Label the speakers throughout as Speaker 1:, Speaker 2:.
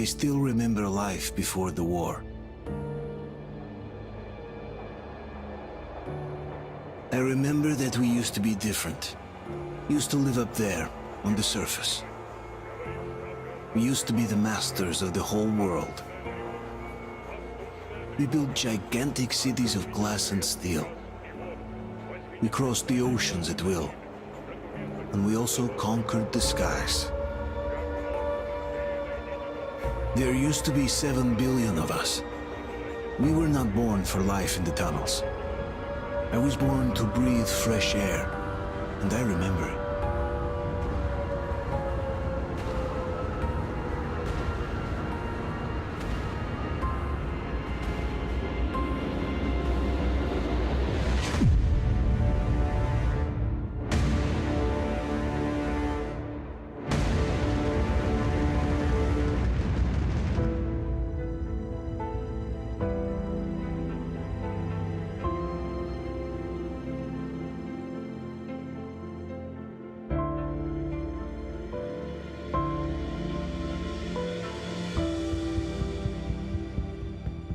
Speaker 1: I still remember life before the war. I remember that we used to be different. Used to live up there, on the surface. We used to be the masters of the whole world. We built gigantic cities of glass and steel. We crossed the oceans at will. And we also conquered the skies. There used to be 7 billion of us. We were not born for life in the tunnels. I was born to breathe fresh air, and I remember it.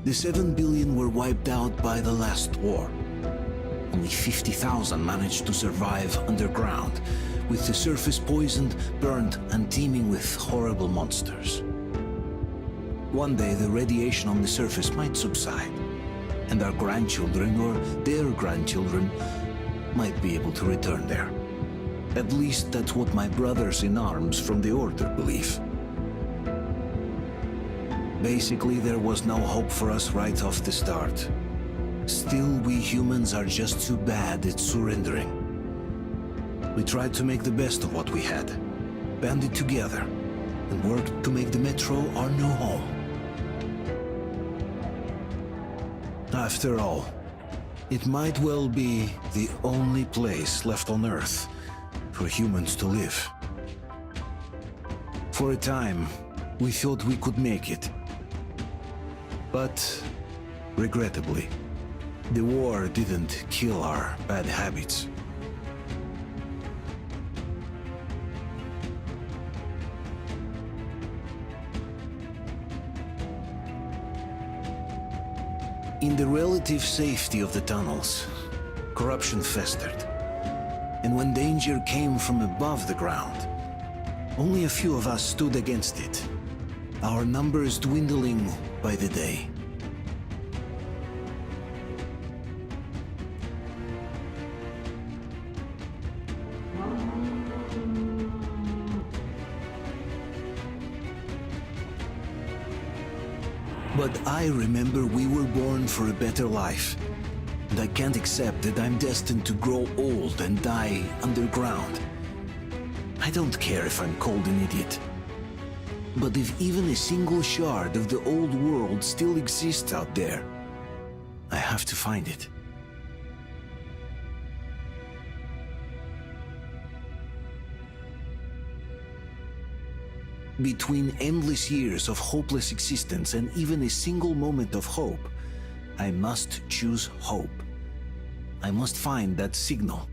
Speaker 1: The 7 billion were wiped out by the last war. Only 50,000 managed to survive underground, with the surface poisoned, burned, and teeming with horrible monsters. One day the radiation on the surface might subside, and our grandchildren or their grandchildren might be able to return there. At least that's what my brothers in arms from the Order believe. Basically, there was no hope for us right off the start. Still, we humans are just too bad at surrendering. We tried to make the best of what we had, banded together, and worked to make the Metro our new home. After all, it might well be the only place left on Earth for humans to live. For a time, we thought we could make it. But, regrettably, the war didn't kill our bad habits. In the relative safety of the tunnels, corruption festered. And when danger came from above the ground, only a few of us stood against it, our numbers dwindling by the day. But I remember we were born for a better life, and I can't accept that I'm destined to grow old and die underground. I don't care if I'm called an idiot. But if even a single shard of the old world still exists out there, I have to find it. Between endless years of hopeless existence and even a single moment of hope, I must choose hope. I must find that signal.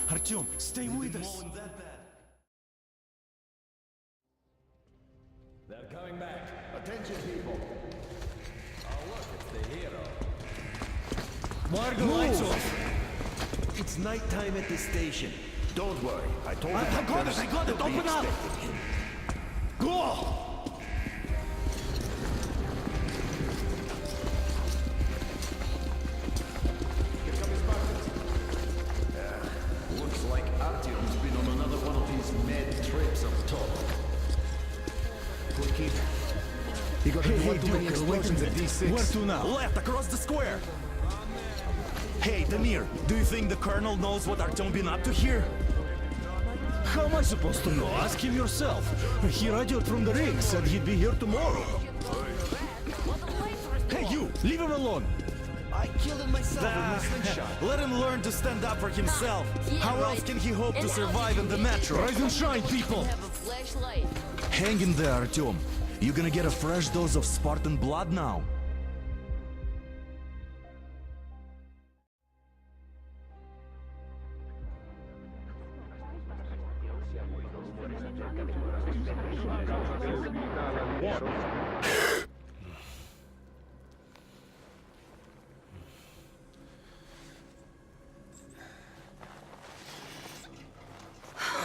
Speaker 2: Artyom, stay with us.
Speaker 3: They're coming back. Attention, people. Oh, look, it's the hero.
Speaker 2: Why are the lights off?
Speaker 4: It's nighttime at the station. Don't worry, I told him.
Speaker 2: I got it, open up! Go!
Speaker 3: Here come his Spartans. Looks like Artyom's been on another one of his mad trips up top.
Speaker 4: Good kid.
Speaker 2: He got hey, too many explosions at D6. Where to now?
Speaker 4: Left, across the square. Hey, Damir, do you think the Colonel knows what Artyom been up to here?
Speaker 2: How am I supposed to know? Ask him yourself. He radioed from the rig, said he'd be here tomorrow. Hey, you! Leave him alone!
Speaker 4: I killed him myself with my slingshot. Let him learn to stand up for himself. How else can he hope to survive in the metro?
Speaker 2: Rise and shine, people!
Speaker 4: Hang in there, Artyom. You're gonna get a fresh dose of Spartan blood now.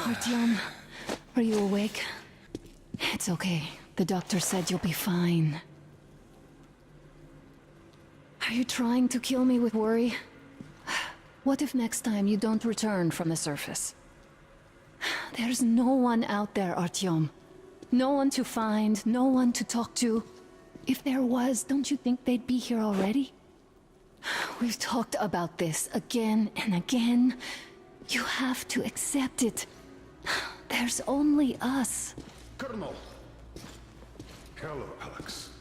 Speaker 5: Artyom, are you awake? It's okay. The doctor said you'll be fine. Are you trying to kill me with worry? What if next time you don't return from the surface? There's no one out there, Artyom. No one to find, no one to talk to. If there was, don't you think they'd be here already? We've talked about this again and again. You have to accept it. There's only us.
Speaker 6: Colonel! Hello, Alex.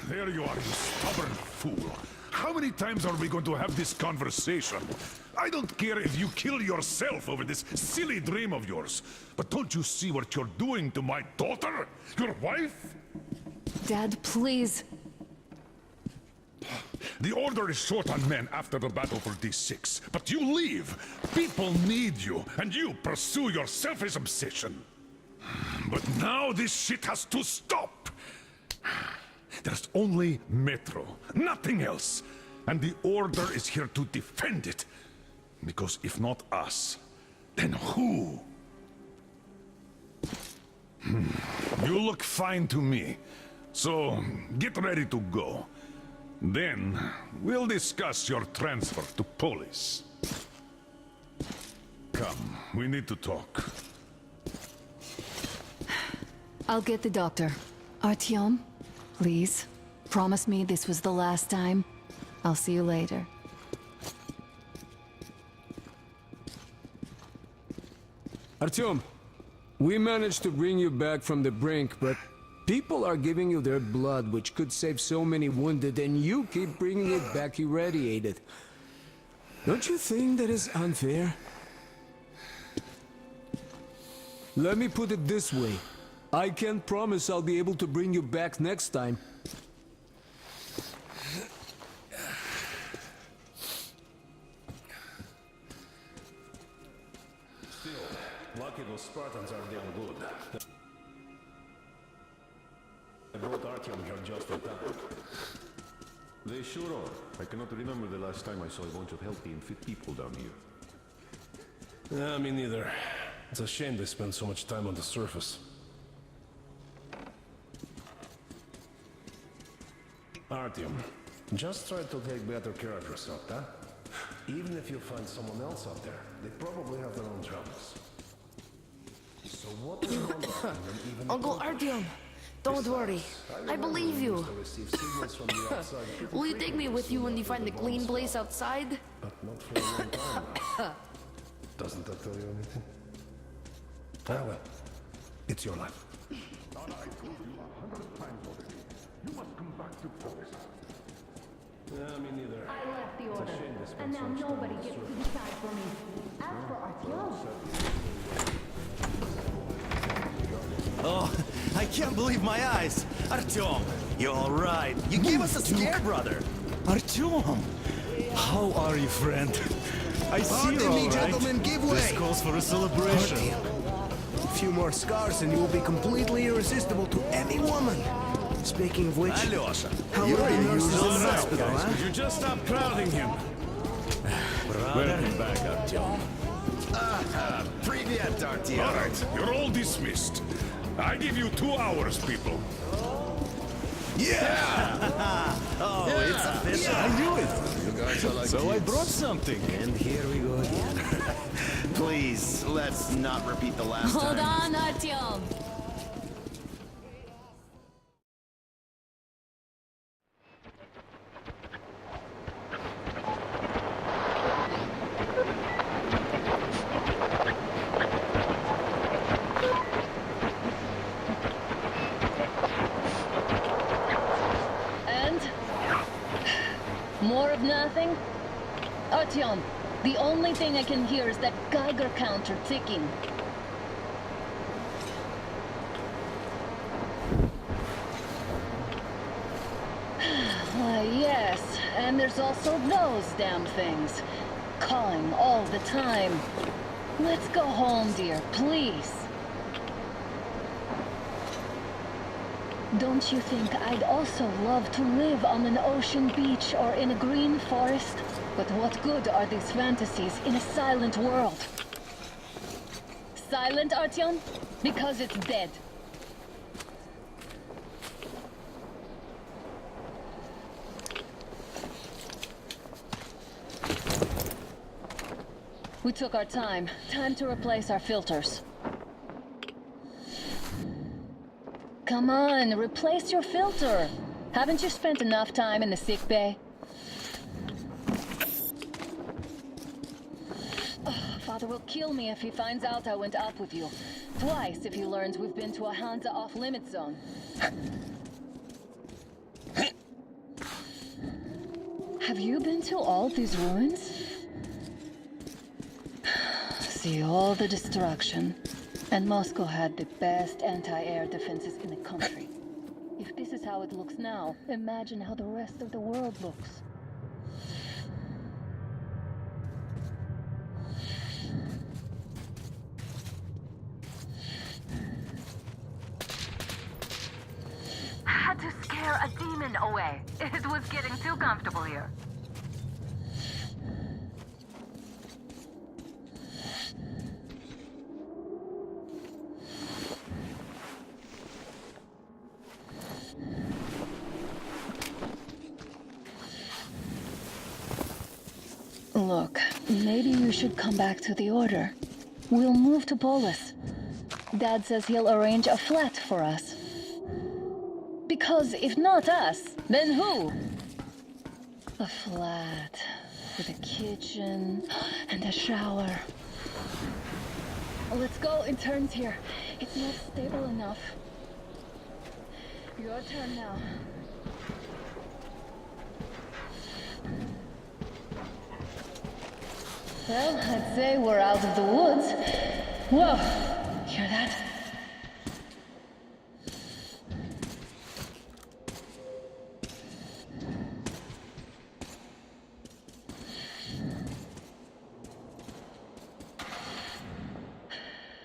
Speaker 6: There you are, you stubborn fool. How many times are we going to have this conversation? I don't care if you kill yourself over this silly dream of yours, but don't you see what you're doing to my daughter? Your wife?
Speaker 5: Dad, please.
Speaker 6: The Order is short on men after the battle for D6, but you leave. People need you, and you pursue your selfish obsession. But now this shit has to stop. There's only Metro, nothing else. And the Order is here to defend it. Because if not us, then who? You look fine to me. So, get ready to go. Then, we'll discuss your transfer to Polis. Come, we need to talk.
Speaker 5: I'll get the doctor. Artyom, please, promise me this was the last time. I'll see you later.
Speaker 7: Artyom, we managed to bring you back from the brink, but people are giving you their blood, which could save so many wounded, and you keep bringing it back irradiated. Don't you think that is unfair? Let me put it this way. I can't promise I'll be able to bring you back next time.
Speaker 3: Lucky those Spartans are damn good. I brought Artyom here just in time. They sure are. I cannot remember the last time I saw a bunch of healthy and fit people down here.
Speaker 8: Yeah, me neither. It's a shame they spend so much time on the surface. Artyom, just try to take better care of yourself, huh? Even if you find someone else out there, they probably have their own troubles. So what is going on?
Speaker 9: Uncle Artyom, don't worry. I believe you. Will you take me with you when you find the clean place outside?
Speaker 8: But not for a long time now. Doesn't that tell you anything? Ah, well, it's your life.
Speaker 6: I told you 100 times already. You must come back to Polis.
Speaker 8: Yeah, me neither.
Speaker 5: I left the order, and now nobody gets to decide for me. As for Artyom...
Speaker 4: Oh, I can't believe my eyes. Artyom, you're all right. You gave us a scare, brother.
Speaker 2: Artyom! How are you, friend? I see you're
Speaker 4: Pardon me,
Speaker 2: all right.
Speaker 4: gentlemen, give
Speaker 2: This
Speaker 4: way.
Speaker 2: calls for a celebration.
Speaker 7: A few more scars and you will be completely irresistible to any woman. Speaking of which,
Speaker 4: Alyosha,
Speaker 7: how
Speaker 4: you're
Speaker 7: are the
Speaker 4: the
Speaker 7: nurses in
Speaker 4: usual
Speaker 7: the hospital,
Speaker 4: guys.
Speaker 7: huh?
Speaker 4: Could you just stop crowding him?
Speaker 2: Welcome back, Artyom.
Speaker 4: Привет, Artyom.
Speaker 6: All right, you're all dismissed. I give you 2 hours, people.
Speaker 4: Yeah! Oh, it's official.
Speaker 2: I knew it.
Speaker 8: You guys are like
Speaker 2: So I brought something.
Speaker 7: And here we go again.
Speaker 4: Please, let's not repeat the last
Speaker 5: Hold
Speaker 4: time.
Speaker 5: on, Artyom. And? More of nothing? Artyom, the only thing I can hear is that Geiger counter ticking. Why, yes, and there's also those damn things. Calling all the time. Let's go home, dear, please. Don't you think I'd also love to live on an ocean beach or in a green forest? But what good are these fantasies in a silent world? Silent, Artyom? Because it's dead. We took our time. Time to replace our filters. Come on, replace your filter. Haven't you spent enough time in the sick bay? Father will kill me if he finds out I went up with you. Twice if he learns we've been to a Hansa off-limit zone. Have you been to all these ruins? See all the destruction. And Moscow had the best anti-air defenses in the country. If this is how it looks now, imagine how the rest of the world looks. Had to scare a demon away. It was getting too comfortable here. Look, maybe you should come back to the Order. We'll move to Polis. Dad says he'll arrange a flat for us. Because if not us, then who? A flat with a kitchen and a shower. Let's go in turns here. It's not stable enough. Your turn now. Well, I'd say we're out of the woods. Whoa! Hear that?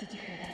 Speaker 5: Did you hear that?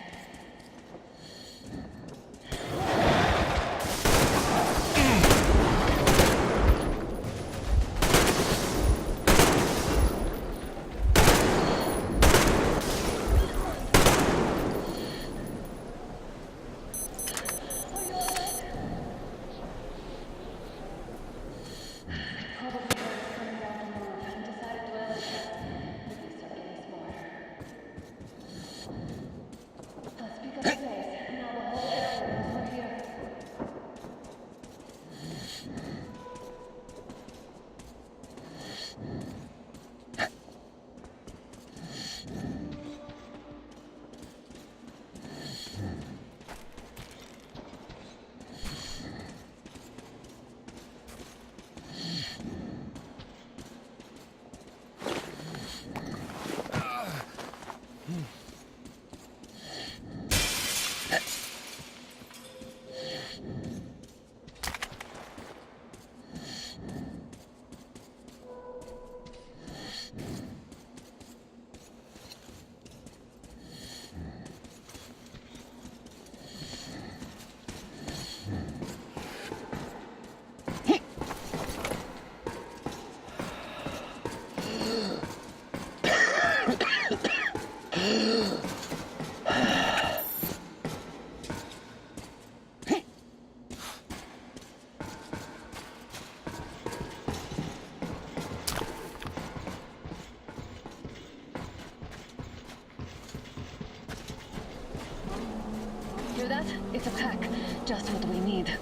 Speaker 5: Hear that? It's a pack. Just what we need.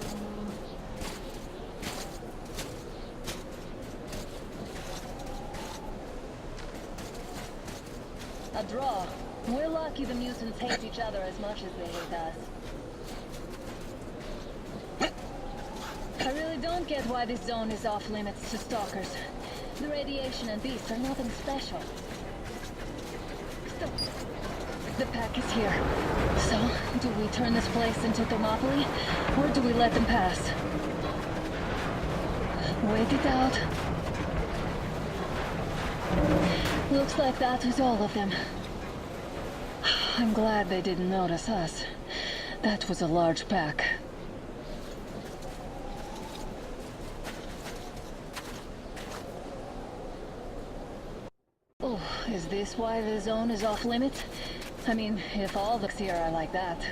Speaker 5: A draw. We're lucky the mutants hate each other as much as they hate us. I really don't get why this zone is off limits to stalkers. The radiation and beasts are nothing special. Stop. The pack is here. So, do we turn this place into Thermopylae, or do we let them pass? Wait it out. Looks like that was all of them. I'm glad they didn't notice us. That was a large pack. Oh, is this why the zone is off limits? I mean, if all the here are like that.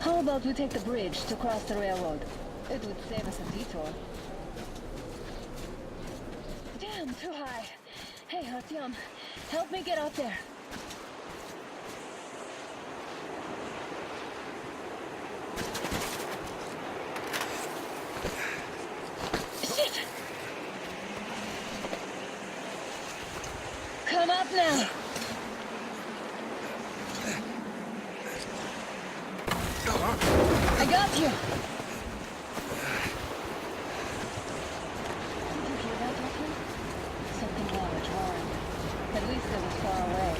Speaker 5: How about we take the bridge to cross the railroad? It would save us a detour. Damn, too high. Hey, Artyom, help me get up there. Shit! Come up now. I got you! Did you hear that, Artyom? Something large roaring. At least it was far away.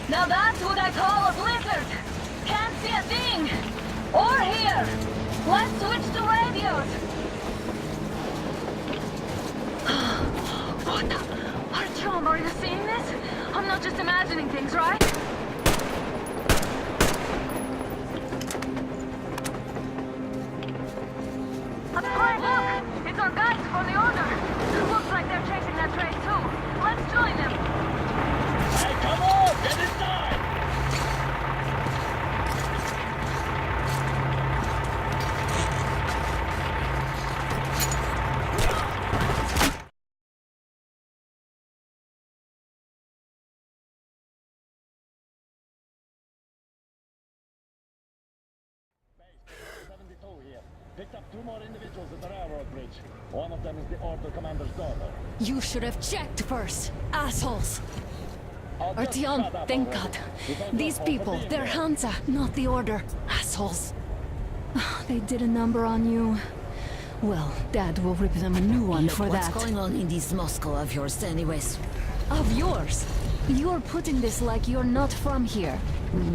Speaker 5: Now that's what I call a blizzard! Can't see a thing! Or hear! Let's switch to radios! What the? Artyom, are you seeing this? I'm not just imagining things, right? Look! It's our guys from the Order! Looks like they're chasing that train too. Let's join them!
Speaker 2: Hey, come on! Get inside! Picked up 2 more individuals at the railroad bridge. One of them is the Order commander's daughter.
Speaker 5: You should have checked first, assholes! Artyom, thank God. These people, they're Hansa, not the Order. Assholes. They did a number on you. Well, Dad will rip them a new one for that.
Speaker 9: What's going on in this Moscow of yours anyways?
Speaker 5: Of yours? You're putting this like you're not from here.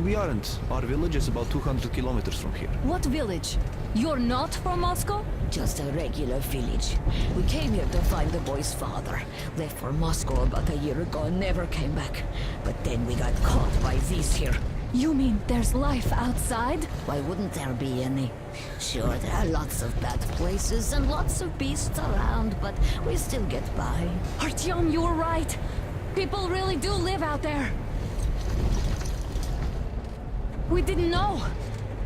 Speaker 10: We aren't. Our village is about 200 kilometers from here.
Speaker 5: What village? You're not from Moscow?
Speaker 9: Just a regular village. We came here to find the boy's father. Left for Moscow about a year ago and never came back. But then we got caught by these here.
Speaker 5: You mean there's life outside?
Speaker 9: Why wouldn't there be any? Sure, there are lots of bad places and lots of beasts around, but we still get by.
Speaker 5: Artyom, you were right. People really do live out there. We didn't know.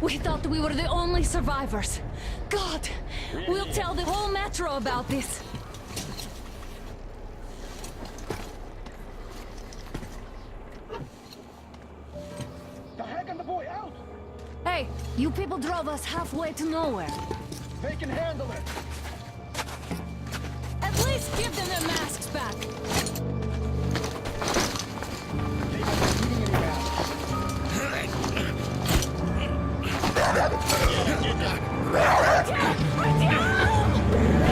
Speaker 5: We thought we were the only survivors. God, we'll tell the whole metro about this.
Speaker 2: The heck and the boy out!
Speaker 5: Hey, you people drove us halfway to nowhere.
Speaker 2: They can handle it!
Speaker 5: At least give them their masks back.
Speaker 2: They don't need any masks.
Speaker 5: Artyom!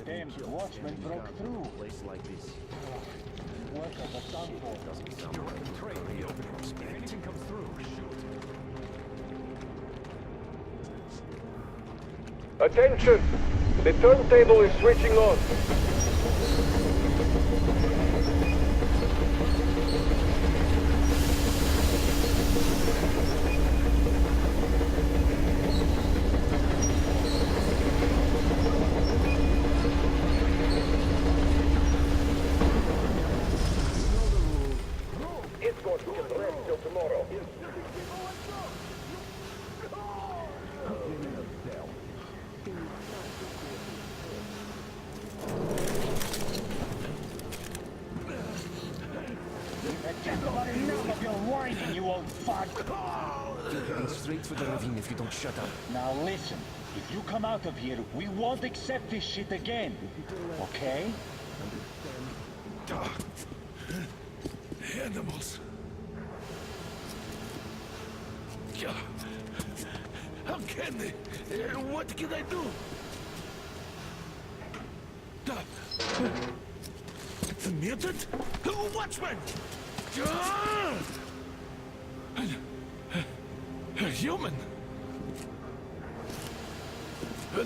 Speaker 2: Damn, watchmen broke through.
Speaker 10: Place like this.
Speaker 2: Work of the downfall.
Speaker 10: Doesn't sound like
Speaker 2: If anything comes through, shoot.
Speaker 11: Attention! The turntable is switching on. Escort can rest till tomorrow.
Speaker 2: Get about enough of your whining, you old fuck!
Speaker 10: You're heading straight for the ravine if you don't shut up.
Speaker 2: Now listen, if you come out of here, we won't accept this shit again. Okay?
Speaker 6: Animals. Yeah. How can they? What can I do? Muted? Watchman! A human?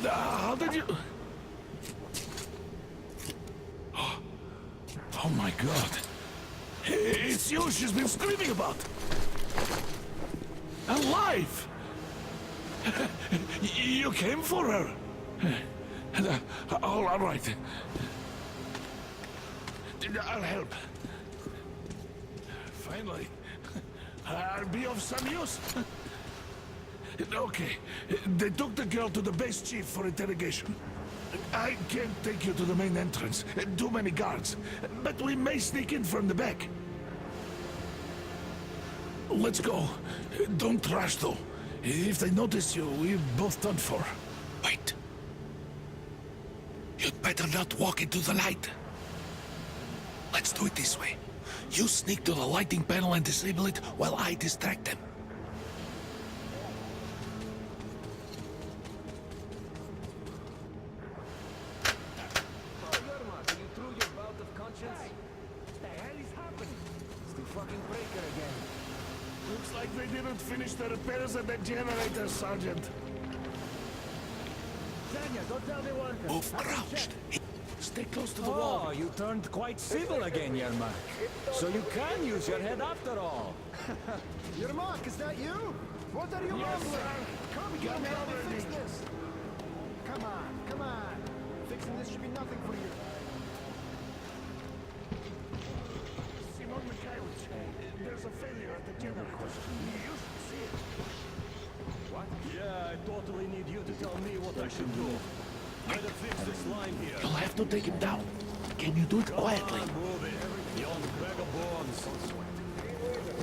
Speaker 6: How did you... Oh my god. It's you she's been screaming about. Alive! You came for her. All right. I'll help. Finally. I'll be of some use. Okay. They took the girl to the base chief for interrogation. I can't take you to the main entrance. Too many guards. But we may sneak in from the back. Let's go. Don't rush, though. If they notice you, we're both done for. Wait. You'd better not walk into the light. Let's do it this way. You sneak to the lighting panel and disable it while I distract them.
Speaker 8: repairs at the generator, Sergeant.
Speaker 2: Tanya, don't tell the workers.
Speaker 1: Move crouched. Stay close to the wall.
Speaker 2: Oh, you turned quite civil again, Yermak. So you can use your head after all.
Speaker 8: Yermak, is that you? What are you mumbling? Come get me, help me fix this. Come on, come on. Fixing this should be nothing for you. Simon Mikhailович, there's a failure at the generator. You should see it.
Speaker 2: What? Yeah, I totally need you to tell me what I should do. Better fix this line here.
Speaker 1: You'll have to take him down. Can you do it quietly?
Speaker 2: Come on, move it. Young bag of bones.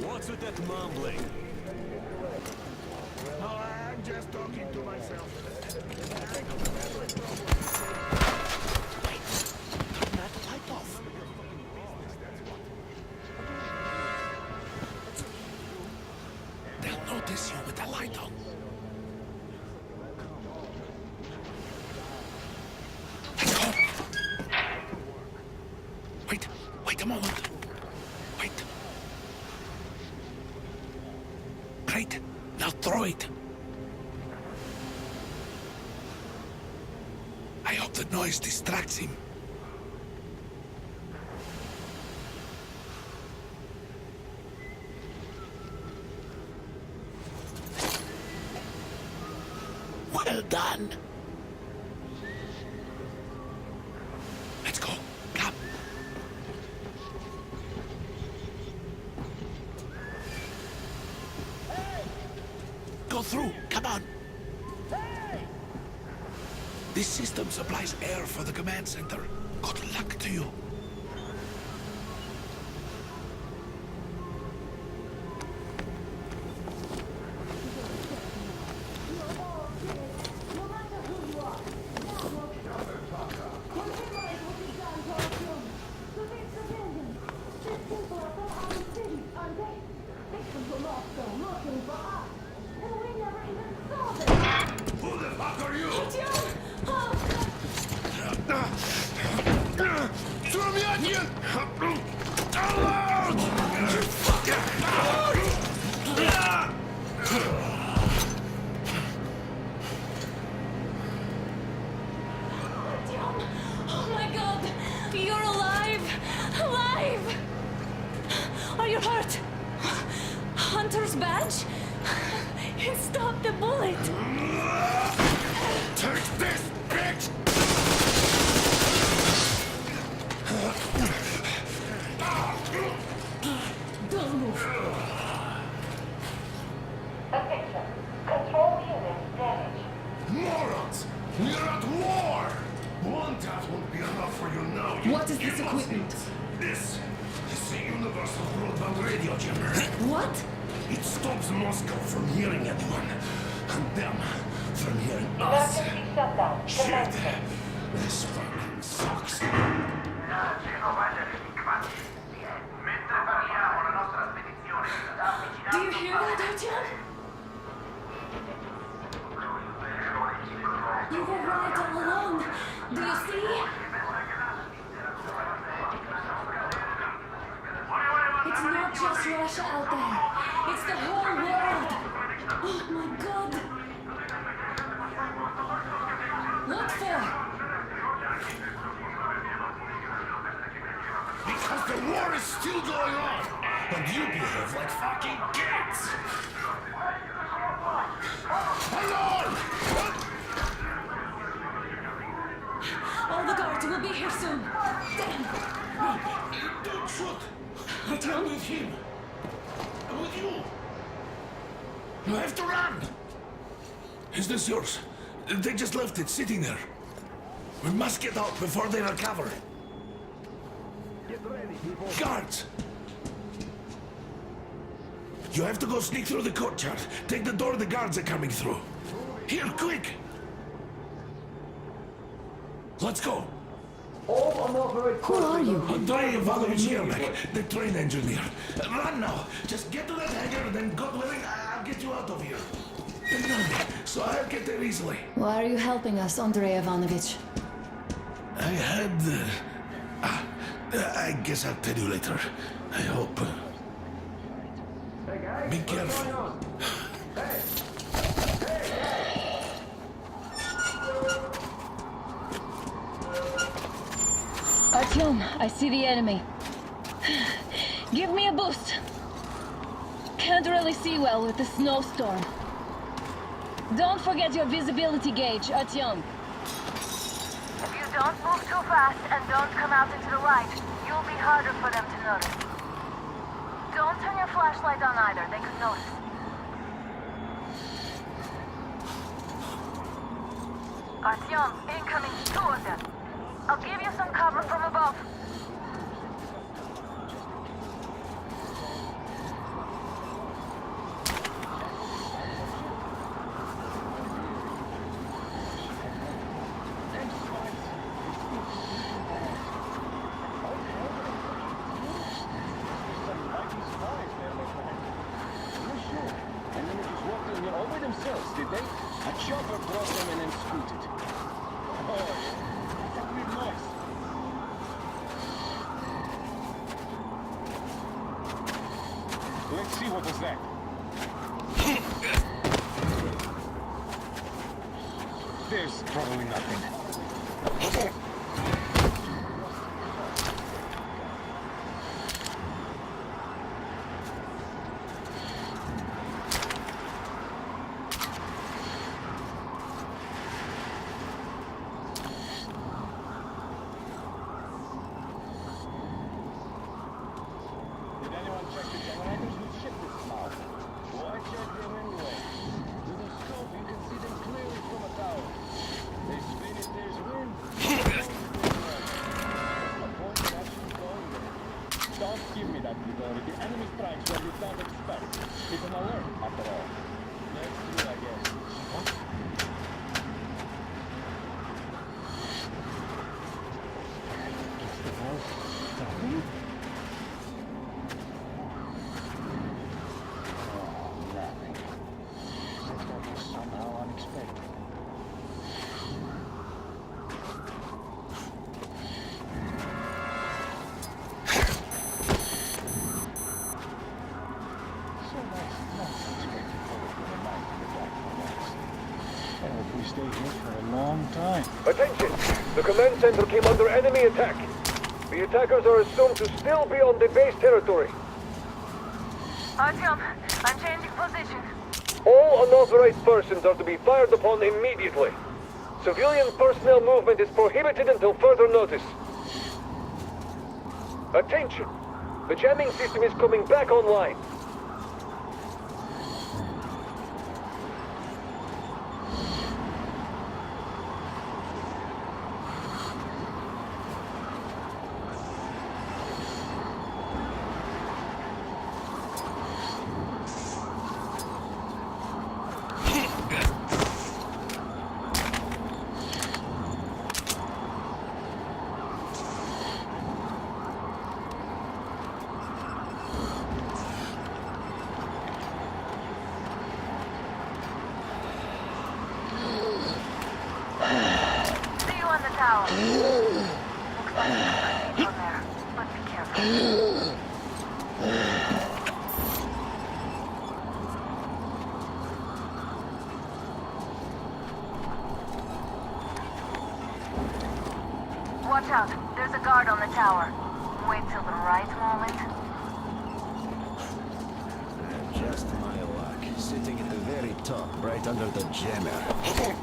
Speaker 2: What's with that mumbling?
Speaker 8: Oh, I'm just talking to myself.
Speaker 1: Wait, turn that light off. They'll notice you with the light on. Let's go. Wait a moment. Wait. Great. Now throw it. I hope the noise distracts him. Well done. Let's go. Come. Go through. Come on. This system supplies air for the command center. Good luck to you.
Speaker 6: Who the fuck are you?
Speaker 5: Oh my god! You're alive! Alive! Are you hurt? Hunter's badge? It stopped the bullet!
Speaker 6: Take this, bitch!
Speaker 5: Don't move!
Speaker 12: Attention. Control unit damaged.
Speaker 6: Morons! We're at war! One tap won't be enough for you now.
Speaker 5: What is this equipment?
Speaker 6: This is the universal broadband radio jammer.
Speaker 5: What?
Speaker 6: It stops Moscow from hearing anyone, and them from hearing us.
Speaker 12: Emergency shutdown.
Speaker 6: Shit!
Speaker 12: Commencing.
Speaker 6: This fucking sucks.
Speaker 5: Do you hear that, Artyom? You were right all along. Do you see? It's not just Russia out there. It's the whole world. Oh my god. What for?
Speaker 6: Because the war is still going on, and you behave like fucking kids! Alarm!
Speaker 5: All the guards will be here soon. Damn.
Speaker 6: Don't shoot!
Speaker 5: Artyom?
Speaker 6: I'm with him! I'm with you! You have to run! Is this yours? They just left it sitting there. We must get out before they recover.
Speaker 8: Get ready, people.
Speaker 6: Guards! You have to go sneak through the courtyard. Take the door the guards are coming through. Here, quick! Let's go!
Speaker 5: Who are you?
Speaker 6: Andrei Ivanovich Yermak, the train engineer. Run now! Just get to that hangar, then God willing, I'll get you out of here. They know me, so I'll get there easily.
Speaker 5: Why are you helping us, Andrei Ivanovich?
Speaker 6: I had... I guess I'll tell you later. I hope. Be careful.
Speaker 5: Artyom, I see the enemy. Give me a boost. Can't really see well with the snowstorm. Don't forget your visibility gauge, Artyom.
Speaker 12: If you don't move too fast and don't come out into the light, you'll be harder for them to notice. Don't turn your flashlight on either, they could notice. Artyom, incoming, 2 of them. I'll give you some cover from above.
Speaker 2: Did they? A chopper brought them and then scooted. Oh, that's a weird noise. Let's see what was that. There's probably nothing.
Speaker 11: Attention! The command center came under enemy attack. The attackers are assumed to still be on the base territory.
Speaker 12: Artyom, I'm changing position.
Speaker 11: All unauthorized persons are to be fired upon immediately. Civilian personnel movement is prohibited until further notice. Attention! The jamming system is coming back online.
Speaker 12: Watch out, there's a guard on the tower. Wait till the right moment.
Speaker 2: Just my luck. Sitting at the very top, right under the jammer.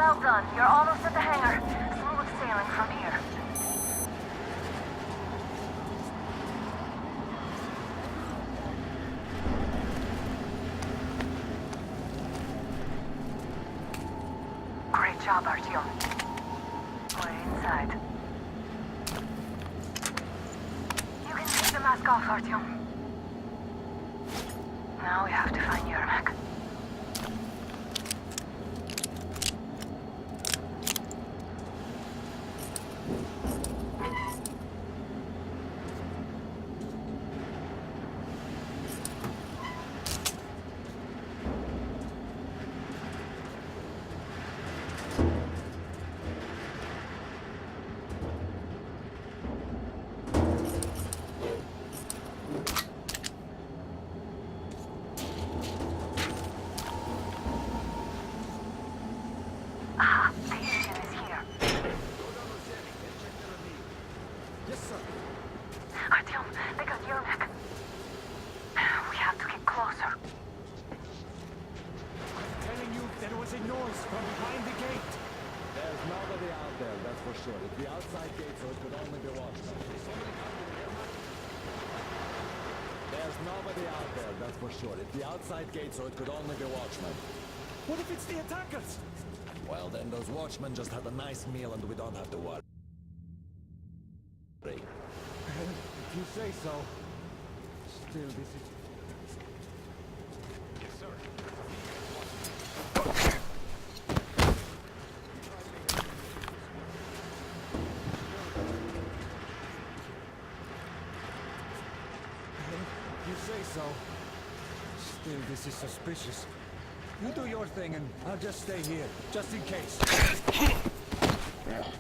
Speaker 12: Well done. You're almost at the hangar. Smooth sailing from here. Great job, Artyom. We're inside. You can take the mask off, Artyom. Now we have to find Yermak. Artyom, they got Yermak. We have to get closer.
Speaker 2: Telling you there was a noise from behind the gate.
Speaker 8: There's nobody out there, that's for sure. It's the outside gate, so it could only be watchmen. There's nobody out there, that's for sure. It's the outside gate, so it could only be watchmen.
Speaker 2: What if it's the attackers?
Speaker 8: Well, then those watchmen just had a nice meal and we don't have to worry.
Speaker 2: If you say so. Still, this is... Yes, sir. If you say so. Still, this is suspicious. You do your thing and I'll just stay here, just in case.
Speaker 13: Well,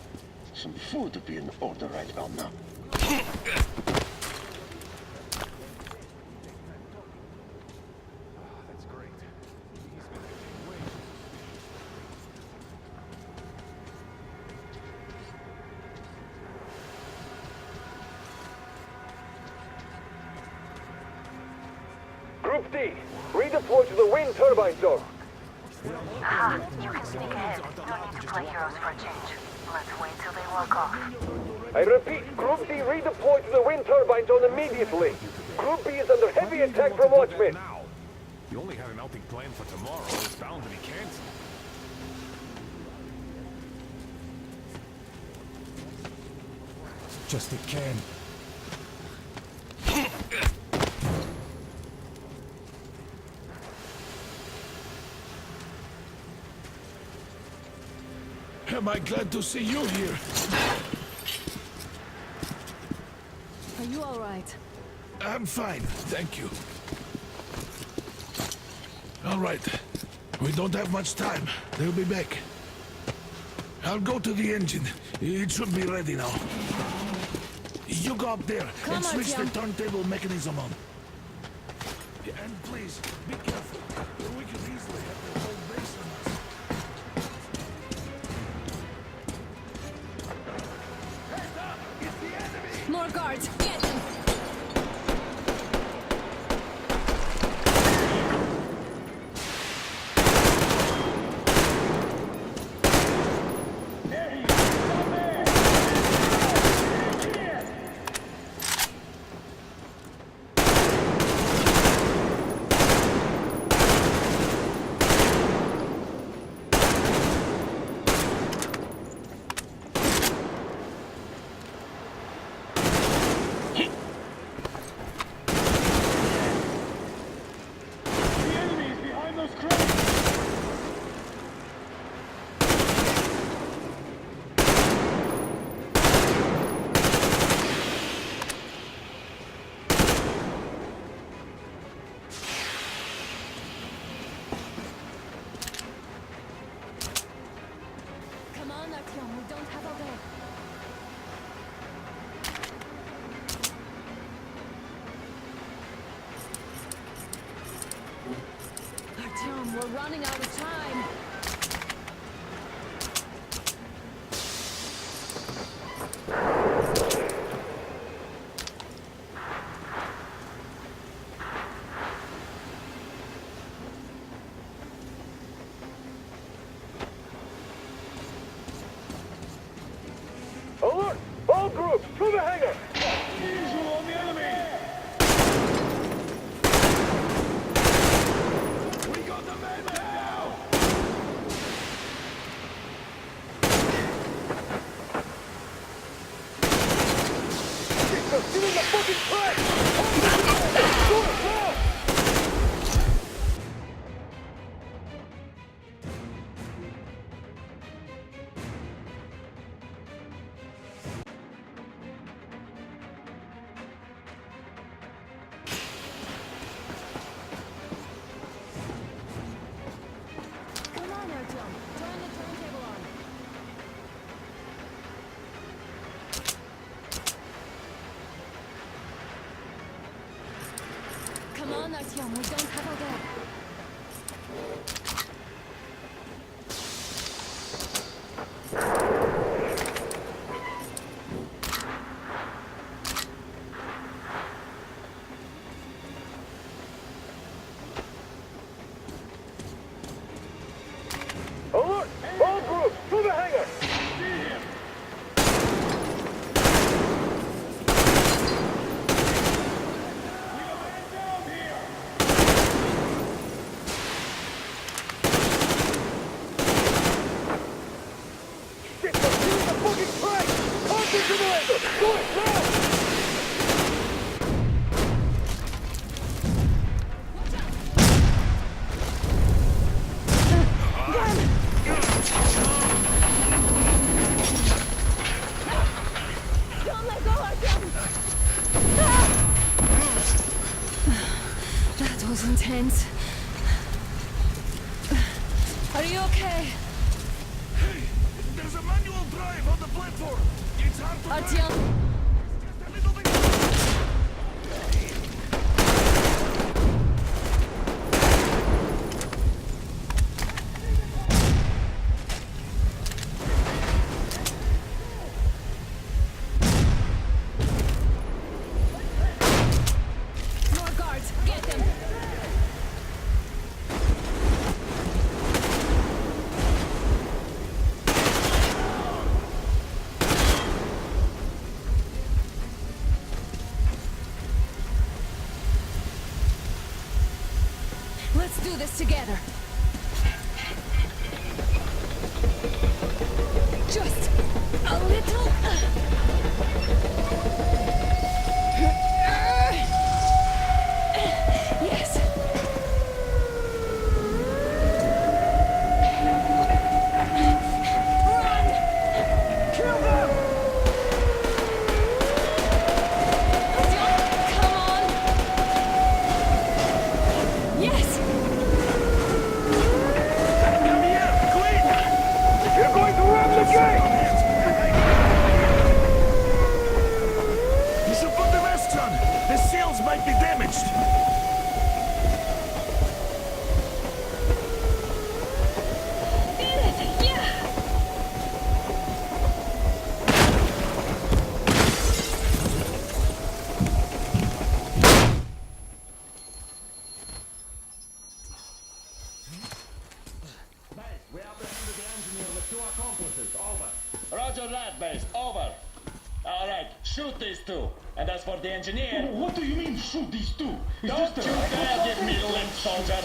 Speaker 13: some food would be in order right about now.
Speaker 2: That's great. He's been getting way.
Speaker 11: Group D, redeploy to the wind turbine zone.
Speaker 12: Aha, you can sneak ahead. No need to play heroes for a change. Let's wait till they walk off.
Speaker 11: I repeat, Group D redeploy to the wind turbine zone immediately. Group B is under heavy attack from watchmen.
Speaker 3: Now, you only had an outing planned for tomorrow. It's bound to be canceled.
Speaker 2: Just it can.
Speaker 6: Am I glad to see you here?
Speaker 5: Are you all right?
Speaker 6: I'm fine, thank you. All right. We don't have much time. They'll be back. I'll go to the engine. It should be ready now. You go up there and switch the turntable mechanism on. Yeah, and please, be careful. We could easily have the whole base on us. Hey, stop! It's the enemy!
Speaker 5: More guards! Get them! Come on, Artyom, we don't have all day. Artyom, we're running out of time.
Speaker 11: to the hangar!
Speaker 6: Visual on the enemy! We got the man down!
Speaker 11: Get in the fucking track! Do it now!
Speaker 5: Come on, Artyom. Turn the turntable on. Come on, Artyom. We don't have all day.
Speaker 11: Alert! All groups, to the hangar! Shit, get in the fucking track! Contact to the laser! Do it now!
Speaker 5: Don't let go, Artyom! Ah! That was intense. Are you okay?
Speaker 6: Hey! There's a manual drive on the platform! It's hard to
Speaker 5: Artyom!
Speaker 6: Just a little bit...
Speaker 5: More guards! Get them! Let's do this together. Just a little. Yes. Run! Kill them! Come on! Yes!
Speaker 6: Come here! Quick!
Speaker 11: You're going to ram the gate!
Speaker 6: You should put the vests on! The seals might be damaged!
Speaker 5: Did it! Yeah!
Speaker 8: We apprehended the engineer with 2 accomplices. Over.
Speaker 14: Roger that, base. Over. All right, shoot these 2. And as for the engineer...
Speaker 6: What do you mean, shoot these 2?
Speaker 14: Don't you dare give me lip, soldier!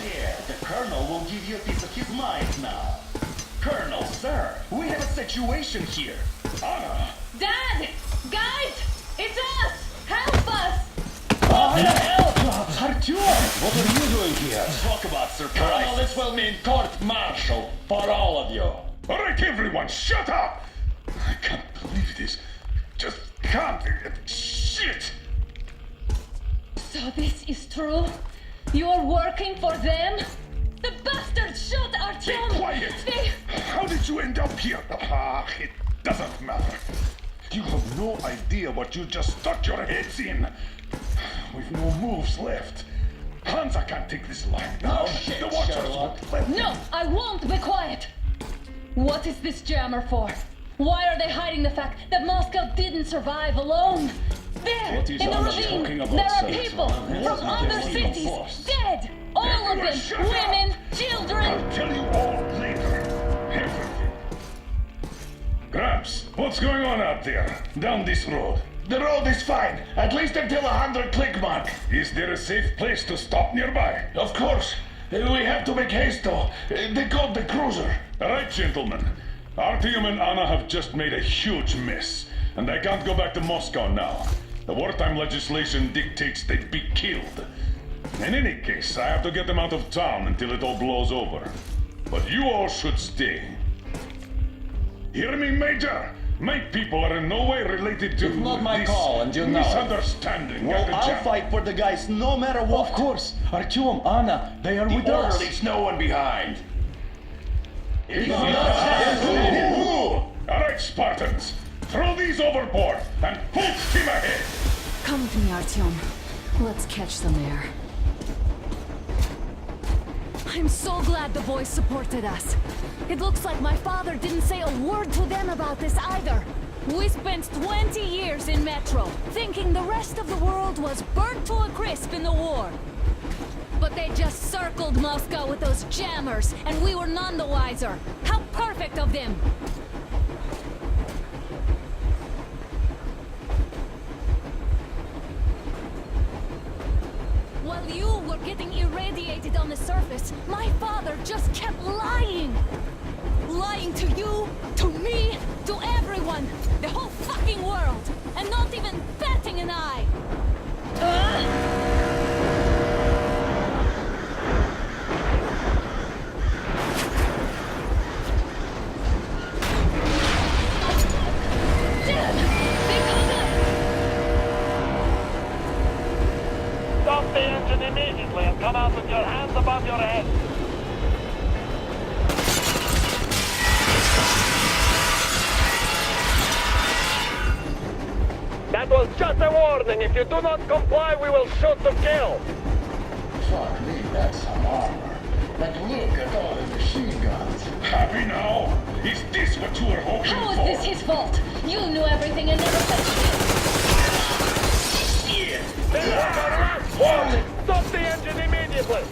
Speaker 8: The Colonel will give you a piece of his mind now.
Speaker 14: Colonel, sir, we have a situation here.
Speaker 12: Dad! Guys! It's us! Help us!
Speaker 14: What the hell?
Speaker 8: Artyom, what are you doing here?
Speaker 14: Talk about surprise. Colonel, this will mean court-martial for all of you.
Speaker 6: All right, everyone, shut up! I can't believe this. Just can't. Shit!
Speaker 12: So this is true? You're working for them? The bastards shot Artyom!
Speaker 6: Be quiet! How did you end up here? It doesn't matter. You have no idea what you just stuck your heads in. We've no moves left. Hansa can't take this line.
Speaker 14: Oh, shit,
Speaker 6: the Watchers
Speaker 14: Sherlock.
Speaker 6: won't let
Speaker 12: No, I won't be quiet! What is this jammer for? Why are they hiding the fact that Moscow didn't survive alone? There,
Speaker 14: What
Speaker 12: in
Speaker 14: is
Speaker 12: the
Speaker 14: Hansa
Speaker 12: ravine,
Speaker 14: talking about,
Speaker 12: there are
Speaker 14: sir?
Speaker 12: people
Speaker 14: Hansa
Speaker 12: from other
Speaker 14: doesn't even
Speaker 12: cities,
Speaker 14: force.
Speaker 12: dead! All of
Speaker 6: Everyone
Speaker 12: them,
Speaker 6: shut up!
Speaker 12: women, children!
Speaker 6: I'll tell you all later. Everything. Gramps, what's going on out there? Down this road. The road is fine, at least until 100 click mark. Is there a safe place to stop nearby? Of course. We have to make haste though. They called the cruiser. All right, gentlemen. Artyom and Anna have just made a huge mess, and they can't go back to Moscow now. The wartime legislation dictates they'd be killed. In any case, I have to get them out of town until it all blows over. But you all should stay. Hear me, Major? My people are in no way related to
Speaker 14: It's not my
Speaker 6: this
Speaker 14: call, and you know it.
Speaker 6: misunderstanding.
Speaker 14: Well,
Speaker 6: at the
Speaker 14: I'll
Speaker 6: jam.
Speaker 14: fight for the guys no matter what. Of course. Artyom, Anna, they are with us.
Speaker 6: Leaves no one behind. All right, Spartans. Throw these overboard and full steam ahead.
Speaker 5: Come with me, Artyom. Let's catch some air. I'm so glad the boys supported us. It looks like my father didn't say a word to them about this either. We spent 20 years in Metro, thinking the rest of the world was burnt to a crisp in the war. But they just circled Moscow with those jammers, and we were none the wiser. How perfect of them! While you were getting irradiated on the surface, my father just kept lying! Lying to you, to me, to everyone! The whole fucking world! And not even batting an eye!
Speaker 14: Stop the engine immediately and come out with your hands above your head.
Speaker 11: That was just a warning. If you do not comply, we will shoot to kill.
Speaker 6: Fuck me, that's some armor. But look at all the machine guns. Happy now? Is this what you were hoping
Speaker 12: How
Speaker 6: for?
Speaker 12: is this his fault? You knew everything and never touched it.
Speaker 11: This is our last warning. Stop the engine immediately.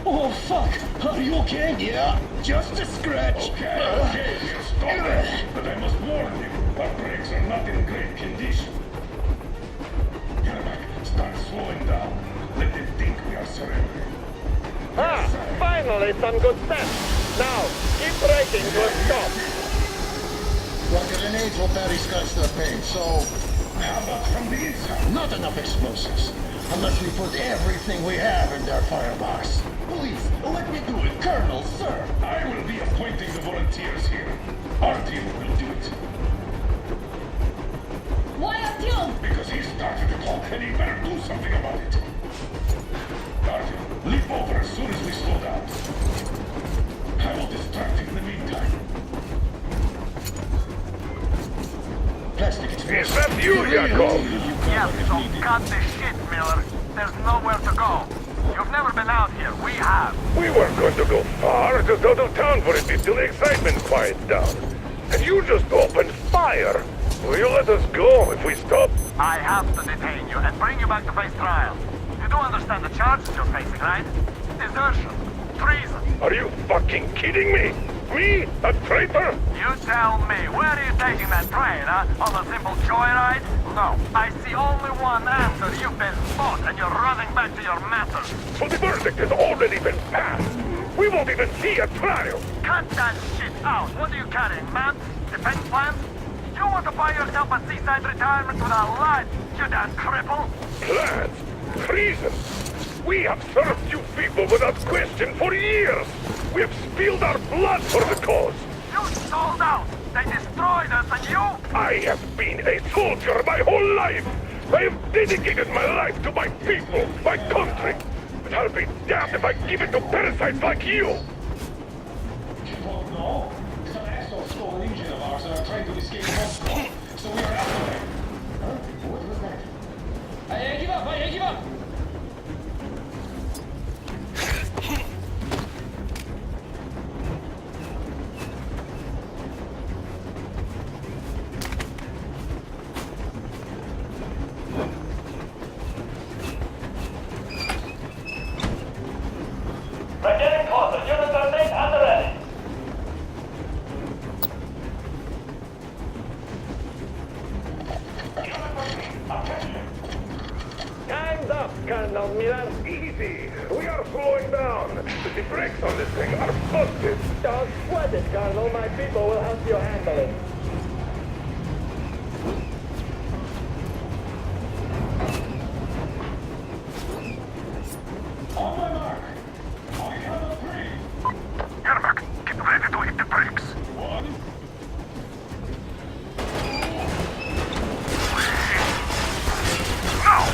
Speaker 14: Oh, fuck. Are you okay?
Speaker 6: Yeah, just a scratch. Okay, you stop it. But I must warn you, our brakes are not in great condition. Yermak, start slowing down. Let them think we are surrendering.
Speaker 11: Ah, finally some good steps. Now, keep braking to a stop.
Speaker 13: Well, grenades will barely scratch their paint, so...
Speaker 6: How about from the inside?
Speaker 13: Not enough explosives. Unless we put everything we have in their firebox. Please, let me do it, Colonel, sir.
Speaker 6: I will be appointing the volunteers here. Artyom will do it.
Speaker 12: Why Artyom?
Speaker 6: Because he started the clock and he better do something about it. Artyom, leap over as soon as we slow down. I will distract him in the meantime.
Speaker 13: Plastic explosives.
Speaker 11: Is that you, Yakov?
Speaker 14: Yes, so cut the shit, Miller. There's nowhere to go. You've never been out here. We have.
Speaker 11: We weren't going to go far, just out of town for a bit till the excitement quiets down. And you just opened fire. Will you let us go if we stop?
Speaker 14: I have to detain you and bring you back to face trial. You do understand the charges you're facing, right? Desertion. Treason.
Speaker 11: Are you fucking kidding me? Me? A traitor?
Speaker 14: You tell me, where are you taking that train, huh? On a simple joyride? No, I see only one answer. You've been fought and you're running back to your matters.
Speaker 11: So the verdict has already been passed. We won't even see a trial.
Speaker 14: Cut that shit out. What are you carrying, man? Defense plans? You want to buy yourself a seaside retirement without life, you damn cripple?
Speaker 11: Plans? Treason? We have served you people without question for years. We have spilled our blood for the cause.
Speaker 14: You sold out. They destroyed us and you?
Speaker 11: I have been a soldier my whole life. I have dedicated my life to my people, my country. But I'll be damned if I give it to parasites like you.
Speaker 14: You don't know? Some asshole stole an engine of ours and are trying to escape Moscow. So we are out of there. Huh? What was that? I give up! I give up! We're getting closer. Unit 13 at the ready.
Speaker 11: Colonel Miller. Easy. We are slowing down. The brakes on this thing are busted. Don't sweat it, Colonel. My people will help you handle it.
Speaker 14: On my mark. On count of three.
Speaker 11: Yermak, get ready to hit the brakes.
Speaker 14: 1.
Speaker 11: Now!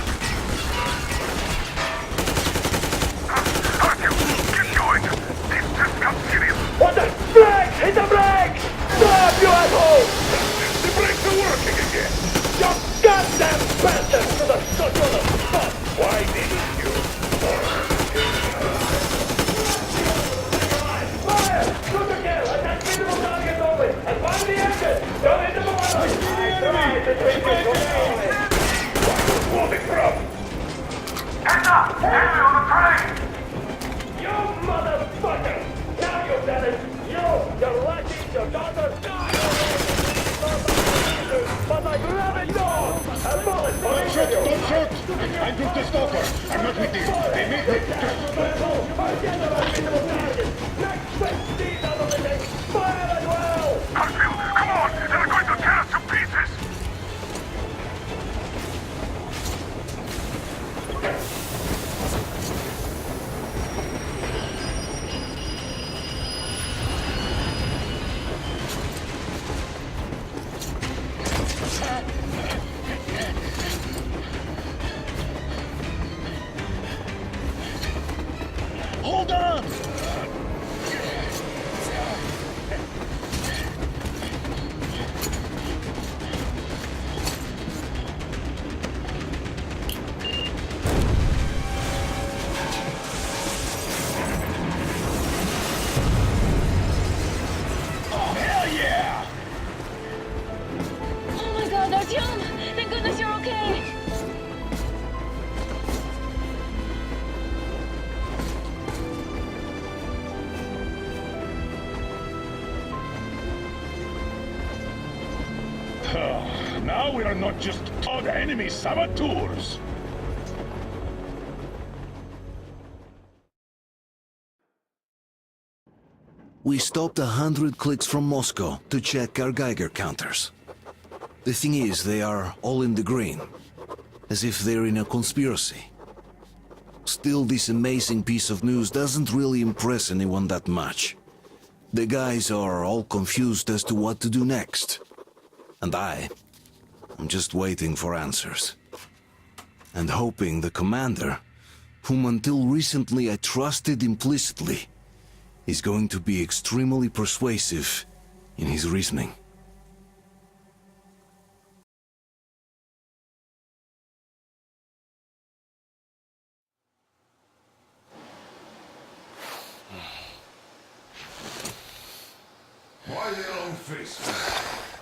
Speaker 11: Artyom, get going. This just got serious. What the? Brakes! Hit the brakes! Stop, you asshole! The brakes are working again. You goddamn bastard! Should have shot you on the spot. Why didn't you? Fire! Shoot the kill! Attack visible targets only! And find the engine! Don't hit the motor! I tried to take it away! Moving from! Heads up! Enemy on the train! You motherfucker! Now you done it! You, your lackeys, your daughters, but I grab it down! A bullet for each of you!
Speaker 13: Don't shoot! I'm just a stalker. I'm not with you. They made me.
Speaker 11: Next 15 out of the thing! Fire as well! Artyom, come on! They're going to tear us to pieces!
Speaker 13: Hold on!
Speaker 14: Oh, hell yeah!
Speaker 12: Oh my god, Artyom! Thank goodness you're okay!
Speaker 6: Now we are not just enemy saboteurs.
Speaker 1: We stopped 100 clicks from Moscow to check our Geiger counters. The thing is, they are all in the green, as if they're in a conspiracy. Still, this amazing piece of news doesn't really impress anyone that much. The guys are all confused as to what to do next. And I'm just waiting for answers. And hoping the commander, whom until recently I trusted implicitly, is going to be extremely persuasive in his reasoning.
Speaker 6: Why the long face?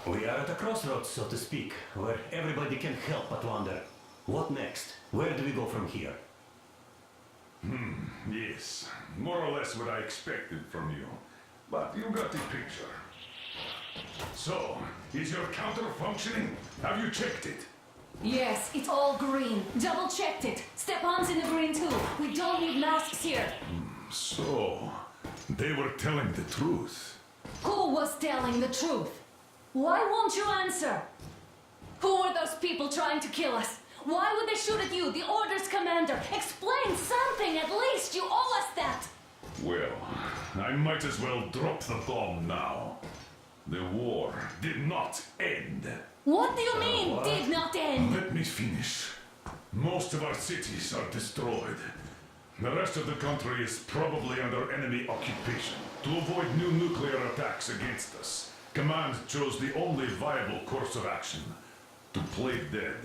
Speaker 2: We are at a crossroads, so to speak, where everybody can help but wonder. What next? Where do we go from here?
Speaker 6: Yes, more or less what I expected from you. But you got the picture. So, is your counter functioning? Have you checked it?
Speaker 5: Yes, it's all green. Double checked it. Stepan's in the green too. We don't need masks here.
Speaker 6: So, they were telling the truth.
Speaker 5: Who was telling the truth? Why won't you answer? Who were those people trying to kill us? Why would they shoot at you, the Order's commander? Explain something, at least! You owe us that!
Speaker 6: Well, I might as well drop the bomb now. The war did not end.
Speaker 5: What do you mean, did not end?
Speaker 6: Let me finish. Most of our cities are destroyed. The rest of the country is probably under enemy occupation. To avoid new nuclear attacks against us, Command chose the only viable course of action: to play dead.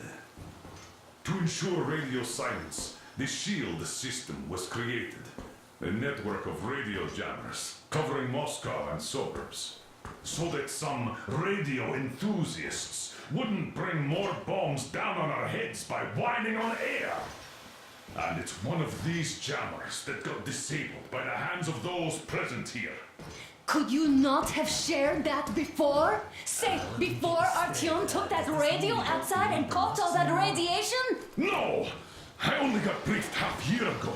Speaker 6: To ensure radio silence, the SHIELD system was created. A network of radio jammers covering Moscow and suburbs. So that some radio enthusiasts wouldn't bring more bombs down on our heads by whining on air. And it's one of these jammers that got disabled by the hands of those present here.
Speaker 5: Could you not have shared that before? Say, before Artyom took that radio outside and caught all that radiation?
Speaker 6: No! I only got briefed half year ago.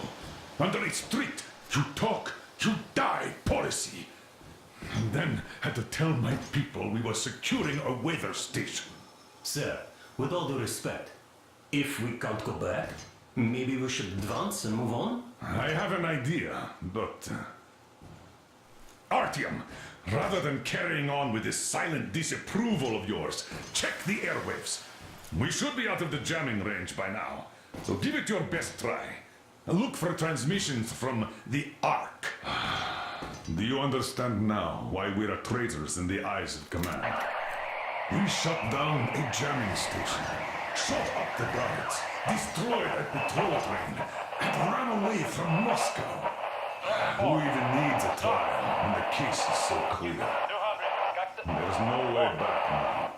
Speaker 6: Under its strict, you talk, you die policy. And then had to tell my people we were securing a weather station.
Speaker 2: Sir, with all due respect, if we can't go back, maybe we should advance and move on?
Speaker 6: I have an idea, but... Artyom, rather than carrying on with this silent disapproval of yours, check the airwaves. We should be out of the jamming range by now, so give it your best try. Look for transmissions from the Ark. Do you understand now why we're traitors in the eyes of command? We shut down a jamming station, shot up the guards, destroyed a patrol train, and ran away from Moscow. Who even needs a trial when the case is so clear? There's no way back now.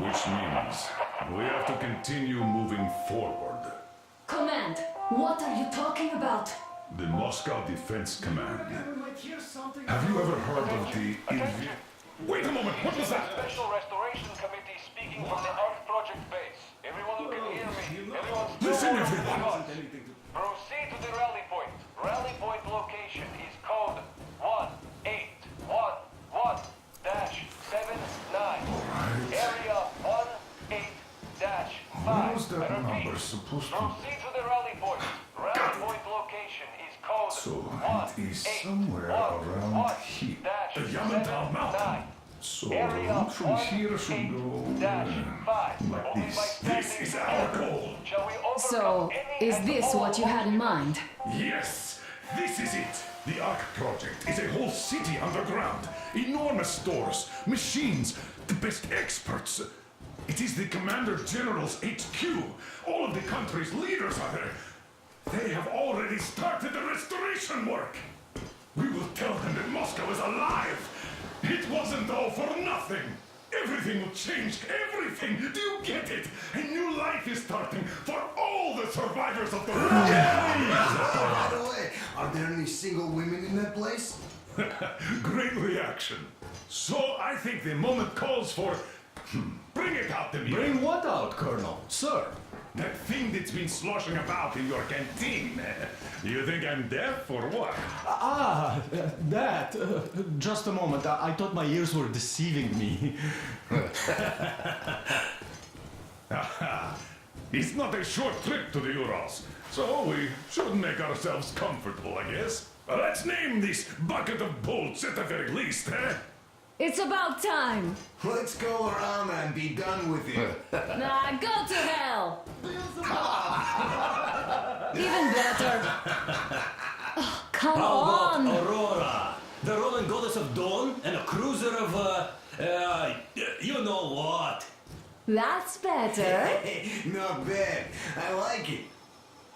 Speaker 6: Which means we have to continue moving forward.
Speaker 5: Command, what are you talking about?
Speaker 6: The Moscow Defense Command. Have you ever heard of the... Wait a moment, what was that?
Speaker 14: Special Restoration Committee speaking from the Ark Project base. Everyone who can hear me, everyone
Speaker 6: Listen, everyone!
Speaker 14: proceed to the rally point. Rally point location is code 1811-79. Area 18-5.
Speaker 6: Where's that number supposed to be?
Speaker 14: Proceed to the rally point. Rally point location is code
Speaker 6: So it is somewhere around here. The Yamantau Mountain. So the route from here should go like this. This is our goal.
Speaker 5: So, is this what you had in mind?
Speaker 6: Yes, this is it. The Ark Project is a whole city underground. Enormous stores, machines, the best experts. It is the Commander General's HQ. All of the country's leaders are there. They have already started the restoration work. We will tell them that Moscow is alive. It wasn't all for nothing. Everything will change. Everything. Do you get it? A new life is starting for all the survivors of the war.
Speaker 13: By the way, are there any single women in that place?
Speaker 6: Great reaction. So I think the moment calls for... Bring it out to me.
Speaker 10: Bring what out, Colonel? Sir?
Speaker 6: That thing that's been sloshing about in your canteen. You think I'm deaf or what?
Speaker 10: That. Just a moment. I thought my ears were deceiving me.
Speaker 6: It's not a short trip to the Urals, so we should make ourselves comfortable, I guess. Let's name this bucket of bolts at the very least, eh?
Speaker 5: It's about time!
Speaker 13: Let's go around and be done with it.
Speaker 5: Nah, go to hell! Even better. Oh, come
Speaker 2: How
Speaker 5: on!
Speaker 2: about Aurora, the Roman goddess of dawn, and a cruiser of, you know what?
Speaker 5: That's better.
Speaker 13: Not bad. I like it.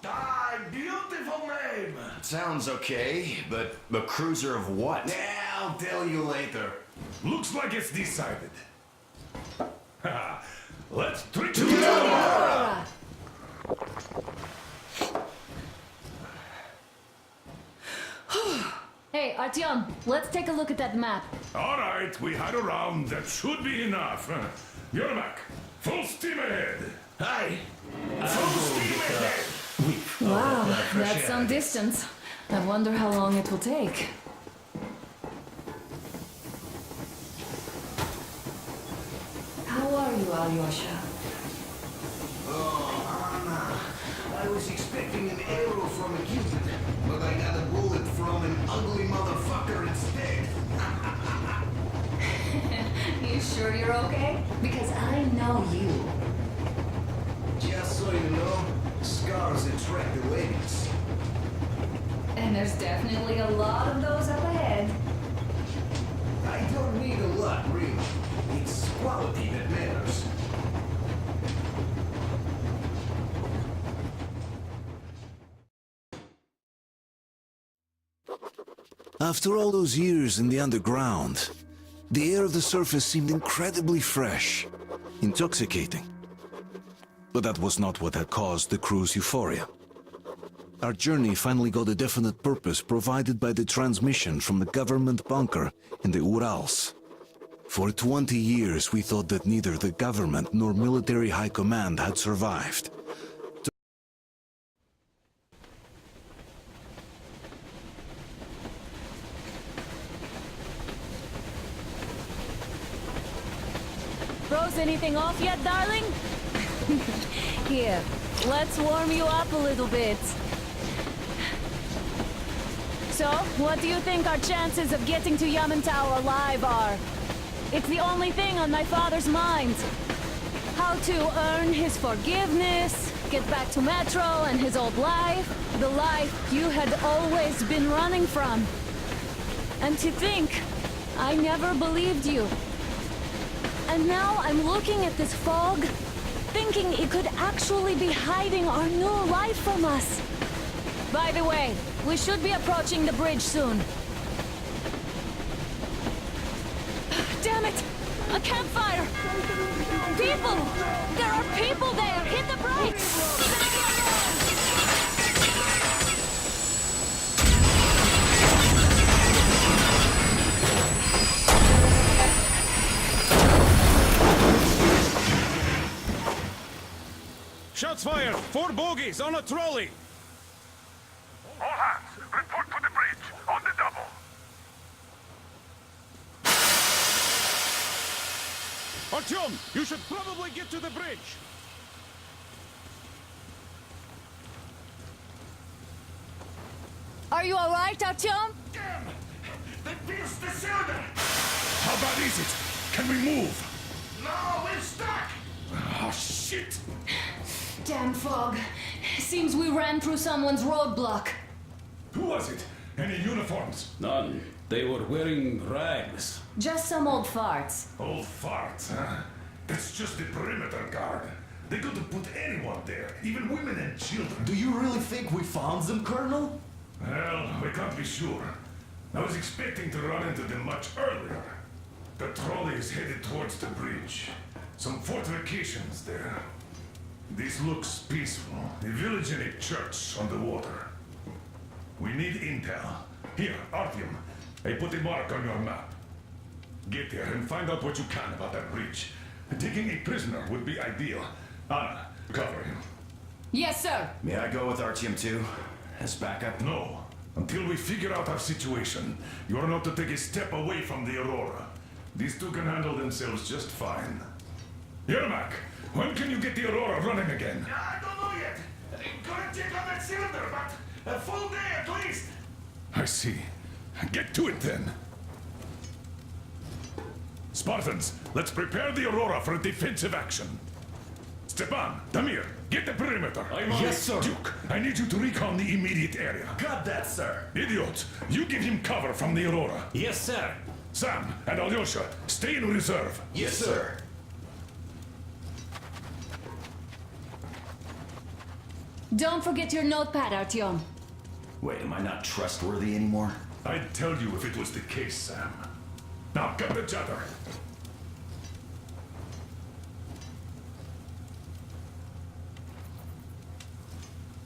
Speaker 6: Ah, beautiful name!
Speaker 10: Sounds okay, but a cruiser of what?
Speaker 13: Yeah, I'll tell you later.
Speaker 6: Looks like it's decided. Let's trick to
Speaker 5: Aurora! Hey, Artyom, let's take a look at that map.
Speaker 6: All right, we had a round. That should be enough. You're back. Full steam ahead.
Speaker 2: Hi.
Speaker 6: Full steam ahead.
Speaker 5: Wow, that's some distance. I wonder how long it will take. How are you, Alyosha?
Speaker 13: Oh, Anna. I was expecting an arrow from a Cupid, but I got a bullet from an ugly motherfucker instead.
Speaker 5: You sure you're okay? Because I know you.
Speaker 13: Just so you know, scars attract the ladies.
Speaker 5: And there's definitely a lot of those up ahead.
Speaker 13: I don't need a lot, really. It's quality that matters.
Speaker 1: After all those years in the underground, the air of the surface seemed incredibly fresh, intoxicating. But that was not what had caused the crew's euphoria. Our journey finally got a definite purpose provided by the transmission from the government bunker in the Urals. For 20 years we thought that neither the government nor military high command had survived.
Speaker 5: cross anything off yet, darling? Here, let's warm you up a little bit. So, what do you think our chances of getting to Yamantau alive are? It's the only thing on my father's mind. How to earn his forgiveness, get back to Metro and his old life, the life you had always been running from. And to think, I never believed you. And now I'm looking at this fog, thinking it could actually be hiding our new life from us. By the way, we should be approaching the bridge soon. Damn it! A campfire! People! There are people there! Hit the brakes!
Speaker 6: Shots fired! 4 bogies on a trolley!
Speaker 11: All hands, report to the bridge, on the double.
Speaker 6: Artyom, you should probably get to the bridge!
Speaker 5: Are you alright, Artyom?
Speaker 11: Damn! They pierced the cylinder!
Speaker 6: How bad is it? Can we move?
Speaker 11: No, we're stuck!
Speaker 6: Oh, shit!
Speaker 5: Damn fog. Seems we ran through someone's roadblock.
Speaker 6: Who was it? Any uniforms?
Speaker 15: None. They were wearing rags.
Speaker 5: Just some old farts.
Speaker 6: Old farts, huh? That's just the perimeter guard. They could have put anyone there, even women and children.
Speaker 10: Do you really think we found them, Colonel?
Speaker 6: Well, we can't be sure. I was expecting to run into them much earlier. The trolley is headed towards the bridge. Some fortifications there. This looks peaceful. A village and a church on the water. We need intel. Here, Artyom. I put a mark on your map. Get there and find out what you can about that bridge. Taking a prisoner would be ideal. Anna, cover him.
Speaker 5: Yes, sir.
Speaker 4: May I go with Artyom too? As backup?
Speaker 6: No. Until we figure out our situation, you are not to take a step away from the Aurora. These two can handle themselves just fine. Yermak, when can you get the Aurora running again?
Speaker 11: I don't know yet. Gonna check on that cylinder, but a full day at least.
Speaker 6: I see. Get to it then. Spartans, let's prepare the Aurora for a defensive action. Stepan, Damir, get the perimeter.
Speaker 10: Yes, sir.
Speaker 6: Duke, I need you to recon the immediate area.
Speaker 10: Got that, sir.
Speaker 6: Idiot, you give him cover from the Aurora.
Speaker 2: Yes, sir.
Speaker 6: Sam and Alyosha, stay in reserve.
Speaker 10: Yes, sir.
Speaker 5: Don't forget your notepad, Artyom.
Speaker 4: Wait, am I not trustworthy anymore?
Speaker 6: I'd tell you if it was the case, Sam. Now, cut the chatter.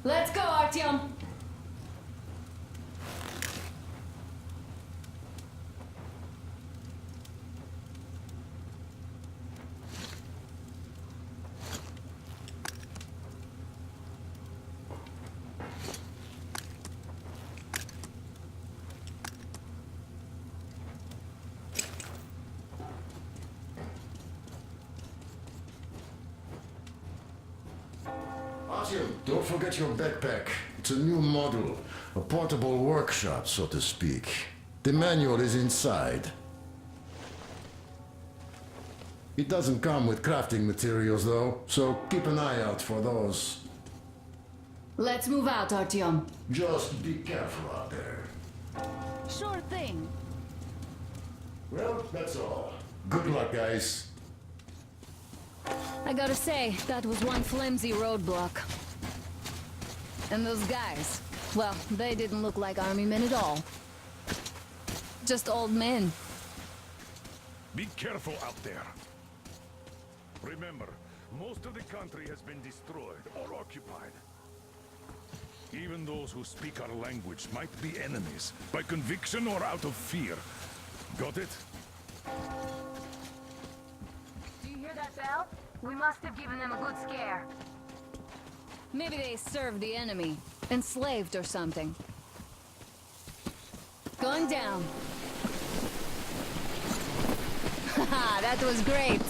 Speaker 5: Let's go, Artyom.
Speaker 8: Artyom, don't forget your backpack. It's a new model. A portable workshop, so to speak. The manual is inside. It doesn't come with crafting materials, though, so keep an eye out for those.
Speaker 5: Let's move out, Artyom.
Speaker 8: Just be careful out there.
Speaker 5: Sure thing.
Speaker 8: Well, that's all. Good luck, guys.
Speaker 5: I gotta say, that was one flimsy roadblock. And those guys, well, they didn't look like army men at all. Just old men.
Speaker 6: Be careful out there. Remember, most of the country has been destroyed or occupied. Even those who speak our language might be enemies, by conviction or out of fear. Got it?
Speaker 12: Do you hear that bell? We must have given them a good scare.
Speaker 5: Maybe they served the enemy, enslaved or something. Going down. Haha, that was great.